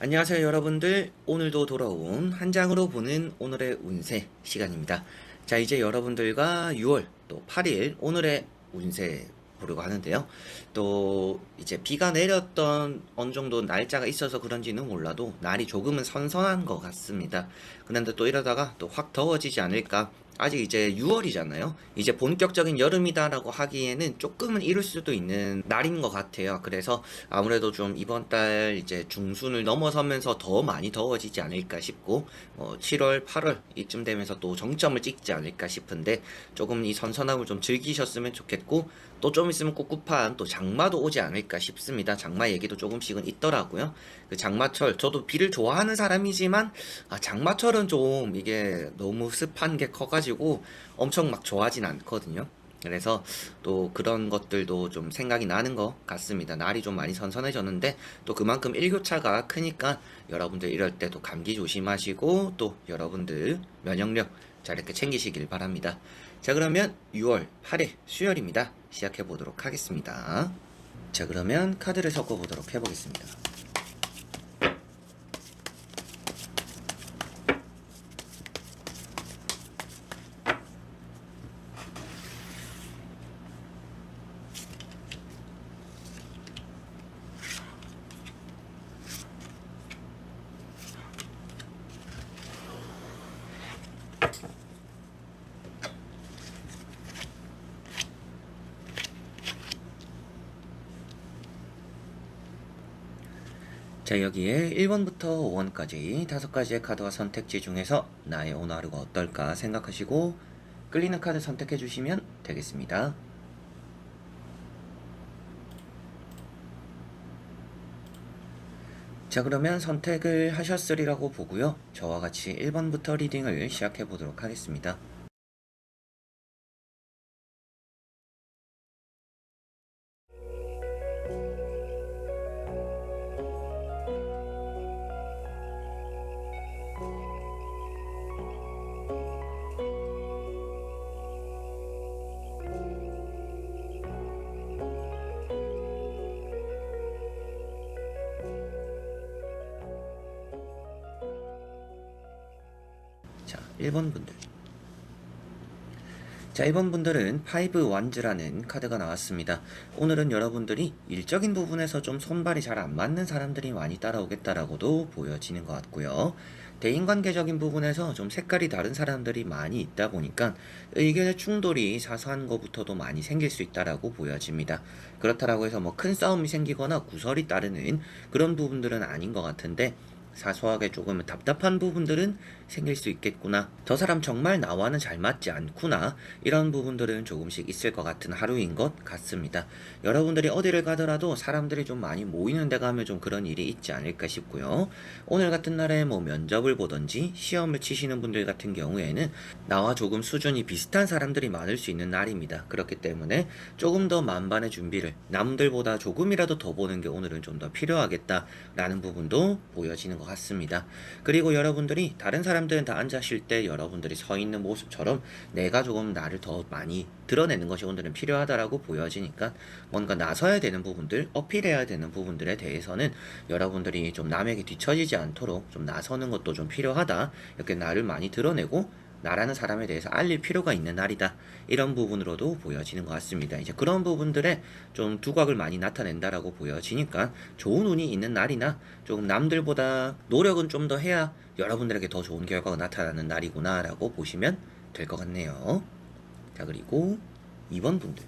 안녕하세요 여러분들. 오늘도 돌아온 한 장으로 보는 오늘의 운세 시간입니다. 자, 이제 여러분들과 6월 또 8일 오늘의 운세 보려고 하는데요. 또 이제 비가 내렸던 어느 정도 날짜가 있어서 그런지는 몰라도 날이 조금은 선선한 것 같습니다. 그런데 또 이러다가 또 확 더워지지 않을까. 아직 이제 6월이잖아요. 이제 본격적인 여름이다라고 하기에는 조금은 이를 수도 있는 날인 것 같아요. 그래서 아무래도 좀 이번 달 이제 중순을 넘어서면서 더 많이 더워지지 않을까 싶고, 7월, 8월 이쯤 되면서 또 정점을 찍지 않을까 싶은데, 조금 이 선선함을 좀 즐기셨으면 좋겠고, 또 좀 있으면 꿉꿉한 또 장마도 오지 않을까 싶습니다. 장마 얘기도 조금씩은 있더라고요. 그 장마철, 저도 비를 좋아하는 사람이지만, 장마철은 좀 이게 너무 습한 게 커가지고 엄청 막 좋아하진 않거든요. 그래서 또 그런 것들도 좀 생각이 나는 것 같습니다. 날이 좀 많이 선선해졌는데 또 그만큼 일교차가 크니까 여러분들 이럴 때도 감기 조심하시고 또 여러분들 면역력 잘 이렇게 챙기시길 바랍니다. 자, 그러면 6월 8일 수요일입니다. 시작해 보도록 하겠습니다. 자, 그러면 카드를 섞어 보도록 해보겠습니다. 자, 여기에 1번부터 5번까지 5가지의 카드와 선택지 중에서 나의 오늘 하루가 어떨까 생각하시고 끌리는 카드 선택해 주시면 되겠습니다. 자, 그러면 선택을 하셨으리라고 보고요. 저와 같이 1번부터 리딩을 시작해 보도록 하겠습니다. 자, 1번 분들. 자, 1번 분들은 파이브 완즈라는 카드가 나왔습니다. 오늘은 여러분들이 일적인 부분에서 좀 손발이 잘 안 맞는 사람들이 많이 따라오겠다라고도 보여지는 것 같고요. 대인관계적인 부분에서 좀 색깔이 다른 사람들이 많이 있다 보니까 의견의 충돌이 사소한 것부터도 많이 생길 수 있다라고 보여집니다. 그렇다라고 해서 뭐 큰 싸움이 생기거나 구설이 따르는 그런 부분들은 아닌 것 같은데, 사소하게 조금 답답한 부분들은 생길 수 있겠구나. 저 사람 정말 나와는 잘 맞지 않구나. 이런 부분들은 조금씩 있을 것 같은 하루인 것 같습니다. 여러분들이 어디를 가더라도 사람들이 좀 많이 모이는 데 가면 좀 그런 일이 있지 않을까 싶고요. 오늘 같은 날에 뭐 면접을 보던지 시험을 치시는 분들 같은 경우에는 나와 조금 수준이 비슷한 사람들이 많을 수 있는 날입니다. 그렇기 때문에 조금 더 만반의 준비를 남들보다 조금이라도 더 보는 게 오늘은 좀 더 필요하겠다라는 부분도 보여지는 것 같습니다. 그리고 여러분들이 다른 사람들은 다 앉으실 때 여러분들이 서 있는 모습처럼 내가 조금 나를 더 많이 드러내는 것이 오늘은 필요하다라고 보여지니까 뭔가 나서야 되는 부분들, 어필해야 되는 부분들에 대해서는 여러분들이 좀 남에게 뒤처지지 않도록 좀 나서는 것도 좀 필요하다. 이렇게 나를 많이 드러내고 나라는 사람에 대해서 알릴 필요가 있는 날이다. 이런 부분으로도 보여지는 것 같습니다. 이제 그런 부분들에 좀 두각을 많이 나타낸다라고 보여지니까 좋은 운이 있는 날이나 조금 남들보다 노력은 좀 더 해야 여러분들에게 더 좋은 결과가 나타나는 날이구나라고 보시면 될 것 같네요. 자, 그리고 2번 분들.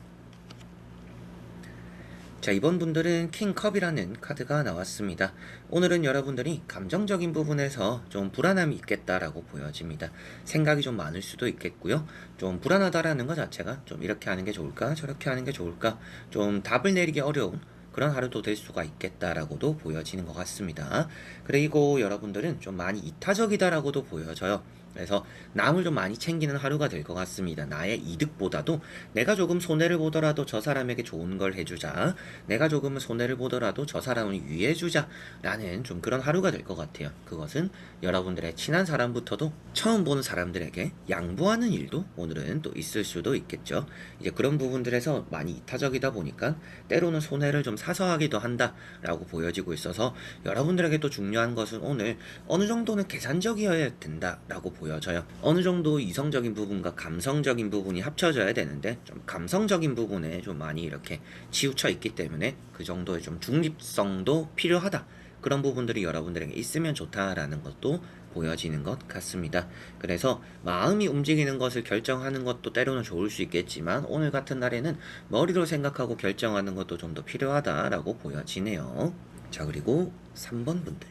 자, 이번 분들은 킹컵이라는 카드가 나왔습니다. 오늘은 여러분들이 감정적인 부분에서 좀 불안함이 있겠다라고 보여집니다. 생각이 좀 많을 수도 있겠고요. 좀 불안하다라는 것 자체가 좀 이렇게 하는 게 좋을까, 저렇게 하는 게 좋을까, 좀 답을 내리기 어려운 그런 하루도 될 수가 있겠다라고도 보여지는 것 같습니다. 그리고 여러분들은 좀 많이 이타적이다라고도 보여져요. 그래서 남을 좀 많이 챙기는 하루가 될 것 같습니다. 나의 이득보다도 내가 조금 손해를 보더라도 저 사람에게 좋은 걸 해주자. 내가 조금은 손해를 보더라도 저 사람을 위해주자. 라는 좀 그런 하루가 될 것 같아요. 그것은 여러분들의 친한 사람부터도 처음 보는 사람들에게 양보하는 일도 오늘은 또 있을 수도 있겠죠. 이제 그런 부분들에서 많이 이타적이다 보니까 때로는 손해를 좀 사서 하기도 한다라고 보여지고 있어서 여러분들에게 또 중요한 것은 오늘 어느 정도는 계산적이어야 된다라고 보여져요. 어느 정도 이성적인 부분과 감성적인 부분이 합쳐져야 되는데 좀 감성적인 부분에 좀 많이 이렇게 치우쳐 있기 때문에 그 정도의 좀 중립성도 필요하다. 그런 부분들이 여러분들에게 있으면 좋다라는 것도 보여지는 것 같습니다. 그래서 마음이 움직이는 것을 결정하는 것도 때로는 좋을 수 있겠지만 오늘 같은 날에는 머리로 생각하고 결정하는 것도 좀 더 필요하다라고 보여지네요. 자, 그리고 3번 분들.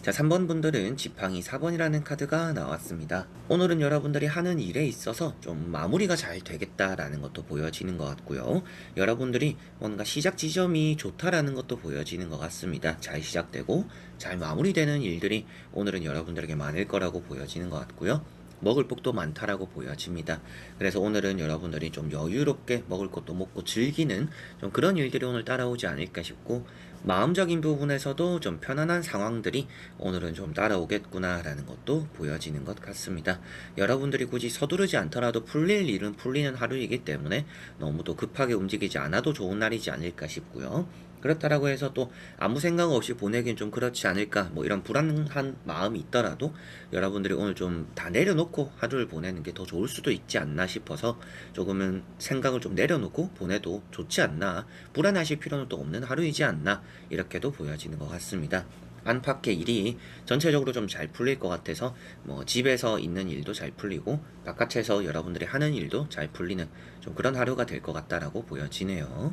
자, 3번 분들은 지팡이 4번이라는 카드가 나왔습니다. 오늘은 여러분들이 하는 일에 있어서 좀 마무리가 잘 되겠다라는 것도 보여지는 것 같고요. 여러분들이 뭔가 시작 지점이 좋다라는 것도 보여지는 것 같습니다. 잘 시작되고 잘 마무리되는 일들이 오늘은 여러분들에게 많을 거라고 보여지는 것 같고요. 먹을 복도 많다라고 보여집니다. 그래서 오늘은 여러분들이 좀 여유롭게 먹을 것도 먹고 즐기는 좀 그런 일들이 오늘 따라오지 않을까 싶고, 마음적인 부분에서도 좀 편안한 상황들이 오늘은 좀 따라오겠구나라는 것도 보여지는 것 같습니다. 여러분들이 굳이 서두르지 않더라도 풀릴 일은 풀리는 하루이기 때문에 너무도 급하게 움직이지 않아도 좋은 날이지 않을까 싶고요. 그렇다라고 해서 또 아무 생각 없이 보내긴 좀 그렇지 않을까, 뭐 이런 불안한 마음이 있더라도 여러분들이 오늘 좀 다 내려놓고 하루를 보내는 게 더 좋을 수도 있지 않나 싶어서 조금은 생각을 좀 내려놓고 보내도 좋지 않나, 불안하실 필요는 또 없는 하루이지 않나, 이렇게도 보여지는 것 같습니다. 안팎의 일이 전체적으로 좀 잘 풀릴 것 같아서 뭐 집에서 있는 일도 잘 풀리고 바깥에서 여러분들이 하는 일도 잘 풀리는 좀 그런 하루가 될 것 같다라고 보여지네요.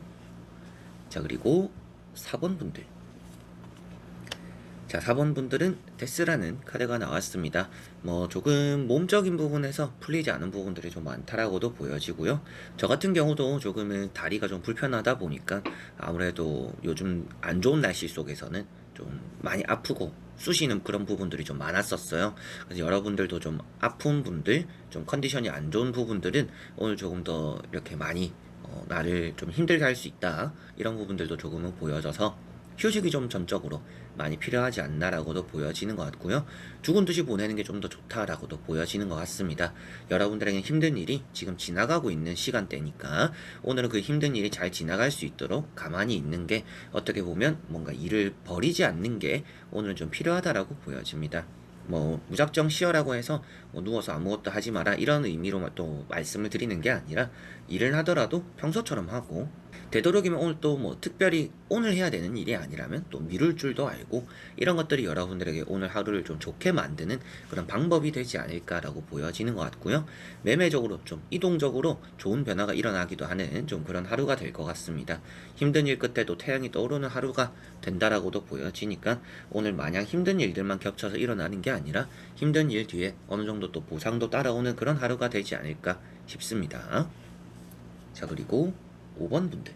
자, 그리고 4번 분들. 자, 4번 분들은 데스라는 카드가 나왔습니다. 뭐 조금 몸적인 부분에서 풀리지 않은 부분들이 좀 많다라고도 보여지고요. 저 같은 경우도 조금은 다리가 좀 불편하다 보니까 아무래도 요즘 안 좋은 날씨 속에서는 좀 많이 아프고 쑤시는 그런 부분들이 좀 많았었어요. 그래서 여러분들도 좀 아픈 분들, 좀 컨디션이 안 좋은 부분들은 오늘 조금 더 이렇게 많이 나를 좀 힘들게 할 수 있다, 이런 부분들도 조금은 보여져서 휴식이 좀 전적으로 많이 필요하지 않나라고도 보여지는 것 같고요. 죽은 듯이 보내는 게 좀 더 좋다라고도 보여지는 것 같습니다. 여러분들에게 힘든 일이 지금 지나가고 있는 시간대니까 오늘은 그 힘든 일이 잘 지나갈 수 있도록 가만히 있는 게, 어떻게 보면 뭔가 일을 버리지 않는 게 오늘은 좀 필요하다라고 보여집니다. 뭐 무작정 쉬어라고 해서 뭐 누워서 아무것도 하지 마라, 이런 의미로 또 말씀을 드리는 게 아니라, 일을 하더라도 평소처럼 하고, 되도록이면 오늘 또 뭐 특별히 오늘 해야 되는 일이 아니라면 또 미룰 줄도 알고, 이런 것들이 여러분들에게 오늘 하루를 좀 좋게 만드는 그런 방법이 되지 않을까라고 보여지는 것 같고요. 매매적으로 좀 이동적으로 좋은 변화가 일어나기도 하는 좀 그런 하루가 될 것 같습니다. 힘든 일 끝에도 태양이 떠오르는 하루가 된다라고도 보여지니까 오늘 마냥 힘든 일들만 겹쳐서 일어나는 게 아니라 힘든 일 뒤에 어느 정도 또 보상도 따라오는 그런 하루가 되지 않을까 싶습니다. 자, 그리고 5번 분들.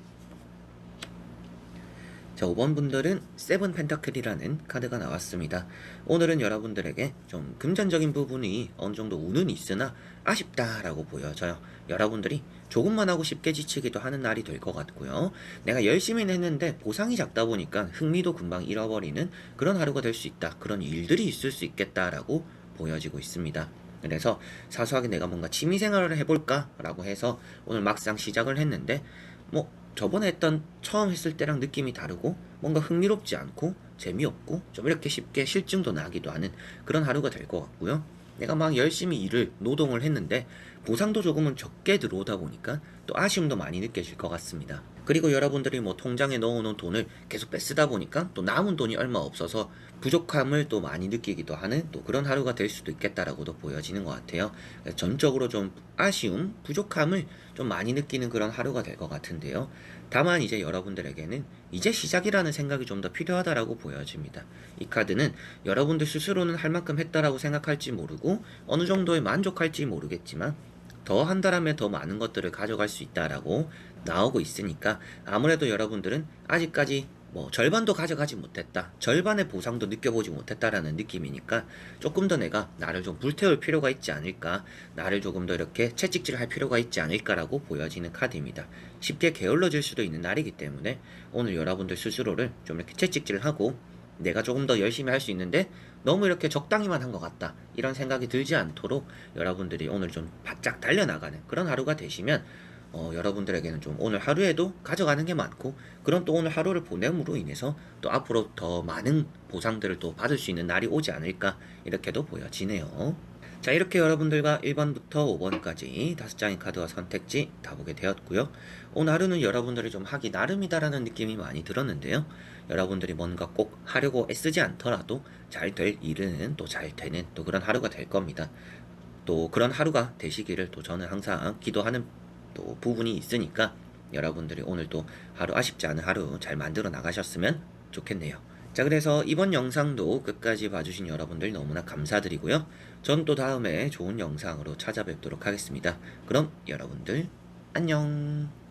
자, 5번 분들은 세븐 펜타클이라는 카드가 나왔습니다. 오늘은 여러분들에게 좀 금전적인 부분이 어느 정도 운은 있으나 아쉽다라고 보여져요. 여러분들이 조금만 하고 쉽게 지치기도 하는 날이 될 것 같고요. 내가 열심히 했는데 보상이 작다 보니까 흥미도 금방 잃어버리는 그런 하루가 될 수 있다. 그런 일들이 있을 수 있겠다라고 보여지고 있습니다. 그래서 사소하게 내가 뭔가 취미생활을 해볼까 라고 해서 오늘 막상 시작을 했는데, 뭐 저번에 처음 했을 때랑 느낌이 다르고 뭔가 흥미롭지 않고 재미없고 좀 이렇게 쉽게 실증도 나기도 하는 그런 하루가 될 것 같고요. 내가 막 열심히 노동을 했는데 보상도 조금은 적게 들어오다 보니까 또 아쉬움도 많이 느껴질 것 같습니다. 그리고 여러분들이 뭐 통장에 넣어놓은 돈을 계속 빼쓰다 보니까 또 남은 돈이 얼마 없어서 부족함을 또 많이 느끼기도 하는 또 그런 하루가 될 수도 있겠다라고도 보여지는 것 같아요. 전적으로 좀 아쉬움, 부족함을 좀 많이 느끼는 그런 하루가 될 것 같은데요. 다만 이제 여러분들에게는 이제 시작이라는 생각이 좀 더 필요하다라고 보여집니다. 이 카드는 여러분들 스스로는 할 만큼 했다라고 생각할지 모르고 어느 정도에 만족할지 모르겠지만 더 한다라면 더 많은 것들을 가져갈 수 있다라고 나오고 있으니까, 아무래도 여러분들은 아직까지 뭐 절반도 가져가지 못했다, 절반의 보상도 느껴보지 못했다라는 느낌이니까 조금 더 내가 나를 좀 불태울 필요가 있지 않을까, 나를 조금 더 이렇게 채찍질할 필요가 있지 않을까라고 보여지는 카드입니다. 쉽게 게을러질 수도 있는 날이기 때문에 오늘 여러분들 스스로를 좀 이렇게 채찍질을 하고 내가 조금 더 열심히 할 수 있는데 너무 이렇게 적당히만 한 것 같다, 이런 생각이 들지 않도록 여러분들이 오늘 좀 바짝 달려나가는 그런 하루가 되시면 여러분들에게는 좀 오늘 하루에도 가져가는 게 많고, 그런 또 오늘 하루를 보냄으로 인해서 또 앞으로 더 많은 보상들을 또 받을 수 있는 날이 오지 않을까, 이렇게도 보여지네요. 자, 이렇게 여러분들과 1번부터 5번까지 5장의 카드와 선택지 다 보게 되었고요. 오늘 하루는 여러분들이 좀 하기 나름이다라는 느낌이 많이 들었는데요. 여러분들이 뭔가 꼭 하려고 애쓰지 않더라도 잘 될 일은 또 잘 되는 또 그런 하루가 될 겁니다. 또 그런 하루가 되시기를 또 저는 항상 기도하는 또 부분이 있으니까 여러분들이 오늘도 하루 아쉽지 않은 하루 잘 만들어 나가셨으면 좋겠네요. 자, 그래서 이번 영상도 끝까지 봐주신 여러분들 너무나 감사드리고요. 전 또 다음에 좋은 영상으로 찾아뵙도록 하겠습니다. 그럼 여러분들 안녕.